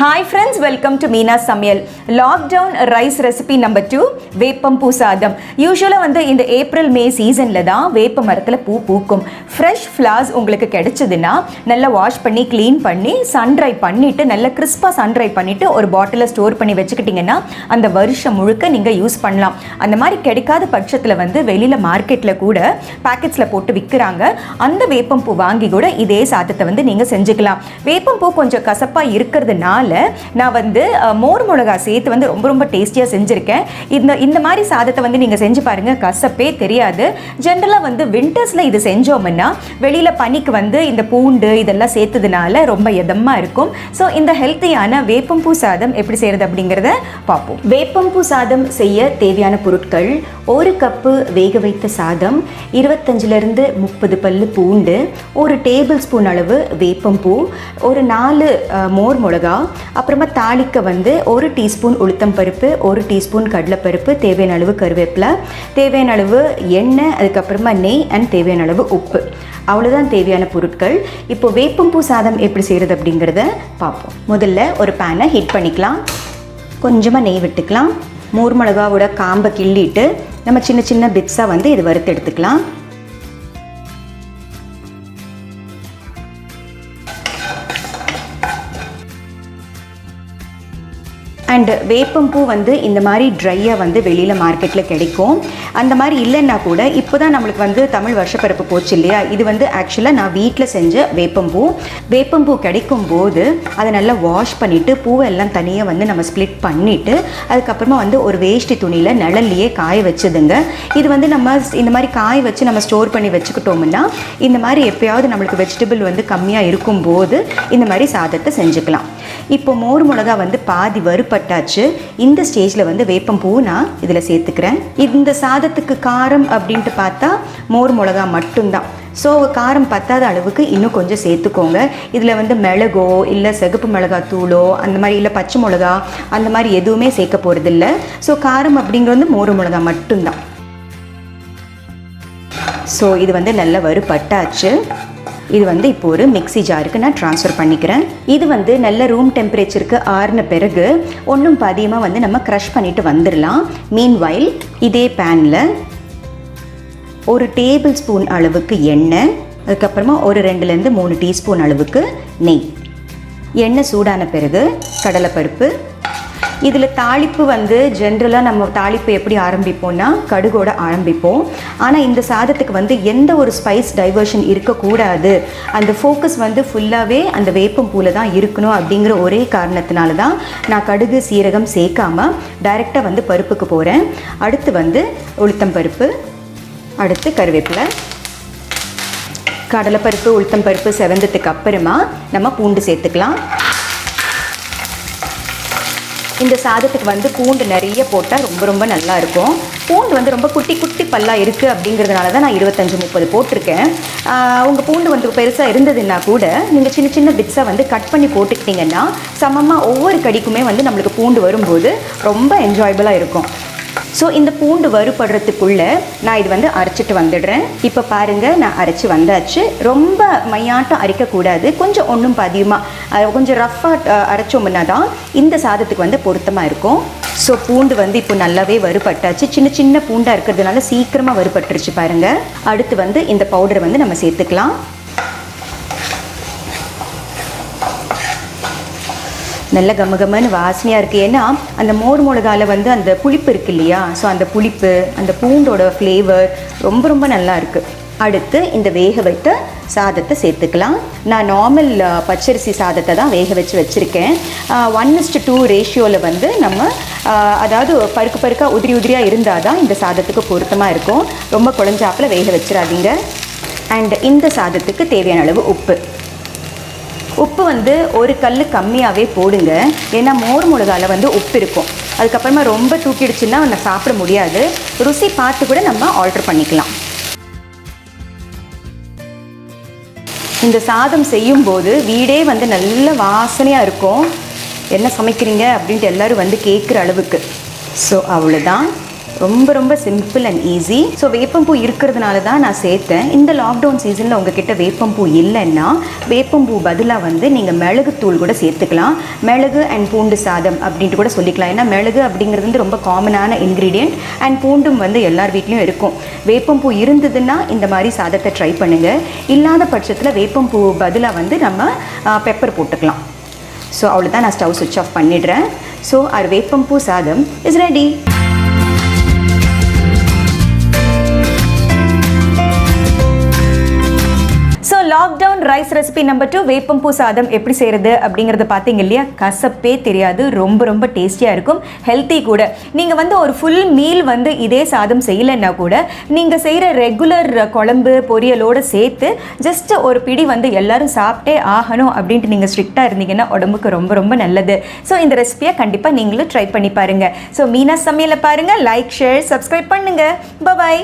Hi friends, welcome to Meena Samayal. Lockdown rice recipe number 2, Veppam Poo sadam. Usually வந்து இந்த April May சீசன்ல தான் வேப்ப மரத்துல பூ பூக்கும். ஃப்ரெஷ் ஃப்ளவர்ஸ் உங்களுக்கு கிடைச்சதுன்னா நல்லா வாஷ் பண்ணி க்ளீன் பண்ணி சன் ட்ரை பண்ணிட்டு நல்ல கிறிஸ்பா சன் ட்ரை பண்ணிட்டு ஒரு பாட்டில ஸ்டோர் பண்ணி வச்சுக்கிட்டீங்கன்னா அந்த வருஷம் முழுக்க நீங்க யூஸ் பண்ணலாம். அந்த மாதிரி கிடைக்காத பட்சத்துல வந்து வெளியில மார்க்கெட்ல கூட பாக்கெட்ஸ்ல போட்டு விற்கிறாங்க. அந்த வேப்பம் பூ வாங்கி கூட இதே சாதத்தை வந்து நீங்க செஞ்சுக்கலாம். வேப்பம் பூ கொஞ்சம் கசப்பா இருக்கிறதுனால நான் வந்து மோர் மிளகாய் சேர்த்து வந்து ரொம்ப ரொம்ப டேஸ்டியாக செஞ்சுருக்கேன். இந்த மாதிரி சாதத்தை வந்து நீங்கள் செஞ்சு பாருங்கள், கசப்பே தெரியாது. ஜென்ரலாக வந்து வின்டர்ஸில் இது செஞ்சோம்னா வெளியில் பனிக்கு வந்து இந்த பூண்டு இதெல்லாம் சேர்த்ததுனால ரொம்ப எதமாக இருக்கும். ஸோ இந்த ஹெல்த்தியான வேப்பம்பூ சாதம் எப்படி செய்கிறது அப்படிங்கிறத பார்ப்போம். வேப்பம்பூ சாதம் செய்ய தேவையான பொருட்கள்: 1 கப்பு வேக வைத்த சாதம், 25லிருந்து 30 பல்லு பூண்டு, 1 டேபிள் ஸ்பூன் அளவு வேப்பம்பூ, ஒரு 4 மோர் மிளகா, அப்புறமா தாளிக்க வந்து 1 டீஸ்பூன் உளுத்தம் பருப்பு, 1 டீஸ்பூன் கடலைப்பருப்பு, தேவையான அளவு கருவேப்பிலை, தேவையான அளவு எண்ணெய், அதுக்கப்புறமா நெய் அண்ட் தேவையான அளவு உப்பு. அவ்வளோதான் தேவையான பொருட்கள். இப்போ வேப்பம்பூ சாதம் எப்படி செய்கிறது அப்படிங்கிறத பார்ப்போம். முதல்ல ஒரு பேனை ஹீட் பண்ணிக்கலாம். கொஞ்சமாக நெய் விட்டுக்கலாம். மோர் மிளகாவோட காம்பை கிள்ளிட்டு நம்ம சின்ன சின்ன பிட்ஸாக வந்து இது வறுத்து எடுத்துக்கலாம். அண்ட் வேப்பம்பூ வந்து இந்த மாதிரி ட்ரையாக வந்து வெளியில் மார்க்கெட்டில் கிடைக்கும். அந்த மாதிரி இல்லைன்னா கூட இப்போ தான் நம்மளுக்கு வந்து தமிழ் வருஷப்பிறப்பு போச்சு இல்லையா, இது வந்து ஆக்சுவலாக நான் வீட்டில் செஞ்ச வேப்பம்பூ கிடைக்கும் போது அதை நல்லா வாஷ் பண்ணிவிட்டு பூவெல்லாம் தனியாக வந்து நம்ம ஸ்ப்ளிட் பண்ணிவிட்டு அதுக்கப்புறமா வந்து ஒரு வேஷ்டி துணியில் நிழல்லையே காய வச்சுதுங்க. இது வந்து நம்ம இந்த மாதிரி காய வச்சு நம்ம ஸ்டோர் பண்ணி வச்சுக்கிட்டோம்னா இந்த மாதிரி எப்போயாவது நம்மளுக்கு வெஜிடபிள் வந்து கம்மியாக இருக்கும்போது இந்த மாதிரி சாதத்தை செஞ்சுக்கலாம். இப்போ மோர் மிளகா வந்து பாதி வறுப்பட்டாச்சு. இந்த ஸ்டேஜில் வந்து வேப்பம்பூ நான் இதில் சேர்த்துக்கிறேன். இந்த சாதத்துக்கு காரம் அப்படின்ட்டு பார்த்தா மோர் மிளகா மட்டும்தான். ஸோ காரம் பத்தாத அளவுக்கு இன்னும் கொஞ்சம் சேர்த்துக்கோங்க. இதில் வந்து மிளகோ இல்லை சிகப்பு மிளகா தூளோ அந்த மாதிரி இல்லை பச்சை மிளகா அந்த மாதிரி எதுவுமே சேர்க்க போகிறதில்ல. ஸோ காரம் அப்படிங்கிறது மோர் மிளகா மட்டும்தான். ஸோ இது வந்து நல்லா வறுப்பட்டாச்சு. இது வந்து இப்போ ஒரு மிக்ஸி ஜாருக்கு நான் ட்ரான்ஸ்ஃபர் பண்ணிக்கிறேன். இது வந்து நல்ல ரூம் டெம்பரேச்சருக்கு ஆறின பிறகு ஒன்றும் பாதியமாக வந்து நம்ம க்ரஷ் பண்ணிட்டு வந்துடலாம். மீன்வைல் இதே பேனில் 1 டேபிள் ஸ்பூன் அளவுக்கு எண்ணெய், அதுக்கப்புறமா ஒரு 2லேருந்து 3 டீஸ்பூன் அளவுக்கு நெய். எண்ணெய் சூடான பிறகு கடலைப்பருப்பு. இதில் தாளிப்பு வந்து ஜென்ரலாக நம்ம தாளிப்பு எப்படி ஆரம்பிப்போம்னா கடுகோட ஆரம்பிப்போம். ஆனால் இந்த சாதத்துக்கு வந்து எந்த ஒரு ஸ்பைஸ் டைவர்ஷன் இருக்கக்கூடாது, அந்த ஃபோக்கஸ் வந்து ஃபுல்லாகவே அந்த வேப்பம் பூவில் தான் இருக்கணும் அப்படிங்கிற ஒரே காரணத்தினால தான் நான் கடுகு சீரகம் சேர்க்காமல் டைரெக்டாக வந்து பருப்புக்கு போகிறேன். அடுத்து வந்து உளுத்தம் பருப்பு, அடுத்து கருவேப்பிலை, கடலைப்பருப்பு உளுத்தம் பருப்பு செவந்ததுக்கு அப்புறமா நம்ம பூண்டு சேர்த்துக்கலாம். இந்த சாதத்துக்கு வந்து பூண்டு நிறைய போட்டால் ரொம்ப ரொம்ப நல்லா இருக்கும். பூண்டு வந்து ரொம்ப குட்டி குட்டி பல்லாக இருக்குது அப்படிங்கிறதுனால தான் நான் 25-30 போட்டிருக்கேன். உங்கள் பூண்டு வந்து பெருசாக இருந்ததுன்னா கூட நீங்கள் சின்ன சின்ன பிட்ஸாக வந்து கட் பண்ணி போட்டுக்கிட்டிங்கன்னா சமமாக ஒவ்வொரு கடிக்குமே வந்து நம்மளுக்கு பூண்டு வரும்போது ரொம்ப என்ஜாயபிளாக இருக்கும். ஸோ இந்த பூண்டு வறுபடுறதுக்குள்ளே நான் இது வந்து அரைச்சிட்டு வந்துடுறேன். இப்போ பாருங்கள், நான் அரைச்சி வந்தாச்சு. ரொம்ப மையாட்டம் அரைக்கக்கூடாது, கொஞ்சம் ஒன்றும் பாதியமாக கொஞ்சம் ரஃப்பாக அரைச்சோம்னா தான் இந்த சாதத்துக்கு வந்து பொருத்தமாக இருக்கும். ஸோ பூண்டு வந்து இப்போ நல்லாவே வறுபட்டாச்சு. சின்ன சின்ன பூண்டாக இருக்கிறதுனால சீக்கிரமாக வறுபட்டுருச்சு பாருங்கள். அடுத்து வந்து இந்த பவுடரை வந்து நம்ம சேர்த்துக்கலாம். நல்ல கமகமன்னு வாசனையாக இருக்குது. ஏன்னா அந்த மோர் மிளகாவில் வந்து அந்த புளிப்பு இருக்குது இல்லையா, ஸோ அந்த புளிப்பு அந்த பூண்டோட ஃப்ளேவர் ரொம்ப ரொம்ப நல்லா இருக்குது. அடுத்து இந்த வேக வைத்த சாதத்தை சேர்த்துக்கலாம். நான் நார்மல் பச்சரிசி சாதத்தை தான் வேக வச்சுருக்கேன். 1:2 ரேஷியோவில் வந்து நம்ம அதாவது பருக்காக உதிரியாக இருந்தால் தான் இந்த சாதத்துக்கு பொருத்தமாக இருக்கும். ரொம்ப குழஞ்சாப்பில் வேக வச்சிடாதீங்க. அண்ட் இந்த சாதத்துக்கு தேவையான அளவு உப்பு வந்து ஒரு கல் கம்மியாகவே போடுங்க. ஏன்னா மோர் மிளகாவில் வந்து உப்பு இருக்கும். அதுக்கப்புறமா ரொம்ப தூக்கிடுச்சுன்னா நம்ம சாப்பிட முடியாது. ருசி பார்த்து கூட நம்ம ஆல்டர் பண்ணிக்கலாம். இந்த சாதம் செய்யும்போது வீடே வந்து நல்ல வாசனையாக இருக்கும். என்ன சமைக்கிறீங்க அப்படின்ட்டு எல்லோரும் வந்து கேட்குற அளவுக்கு. ஸோ அவ்வளோதான். ரொம்ப ரொம்ப சிம்பிள் அண்ட் ஈஸி. ஸோ வேப்பம்பூ இருக்கிறதுனால தான் நான் சேர்த்தேன். இந்த லாக்டவுன் சீசனில் உங்ககிட்ட வேப்பம்பூ இல்லைன்னா வேப்பம்பூ பதிலாக வந்து நீங்கள் மிளகுத்தூள் கூட சேர்த்துக்கலாம். மிளகு அண்ட் பூண்டு சாதம் அப்படின்ட்டு கூட சொல்லிக்கலாம். ஏன்னா மிளகு அப்படிங்கிறது வந்து ரொம்ப காமனான இன்க்ரீடியண்ட் அண்ட் பூண்டும் வந்து எல்லார் வீட்லேயும் இருக்கும். வேப்பம்பூ இருந்ததுன்னா இந்த மாதிரி சாதத்தை ட்ரை பண்ணுங்கள். இல்லாத பட்சத்தில் வேப்பம்பூ பதிலாக வந்து நம்ம பெப்பர் போட்டுக்கலாம். ஸோ அவ்வளோதான், நான் ஸ்டவ் சுவிட்ச் ஆஃப் பண்ணிடுறேன். ஸோ our வேப்பம்பூ சாதம் is ready. So lockdown rice recipe number 2 வேப்பம்பூ சாதம் எப்படி செய்கிறது அப்படிங்கிறத பார்த்தீங்க இல்லையா? கசப்பே தெரியாது, ரொம்ப ரொம்ப டேஸ்டியாக இருக்கும், ஹெல்த்தி கூட. நீங்கள் வந்து ஒரு ஃபுல் மீல் வந்து இதே சாதம் செய்யலைன்னா கூட நீங்கள் செய்கிற ரெகுலர் குழம்பு பொரியலோடு சேர்த்து ஜஸ்ட் ஒரு பிடி வந்து எல்லோரும் சாப்பிட்டே ஆகணும் அப்படின்ட்டு நீங்கள் ஸ்ட்ரிக்டாக இருந்தீங்கன்னா உடம்புக்கு ரொம்ப ரொம்ப நல்லது. ஸோ இந்த ரெசிபியை கண்டிப்பாக நீங்களும் ட்ரை பண்ணி பாருங்கள். ஸோ மீனா சமையலை பாருங்கள், லைக் ஷேர் சப்ஸ்கிரைப் பண்ணுங்கள். பாய்.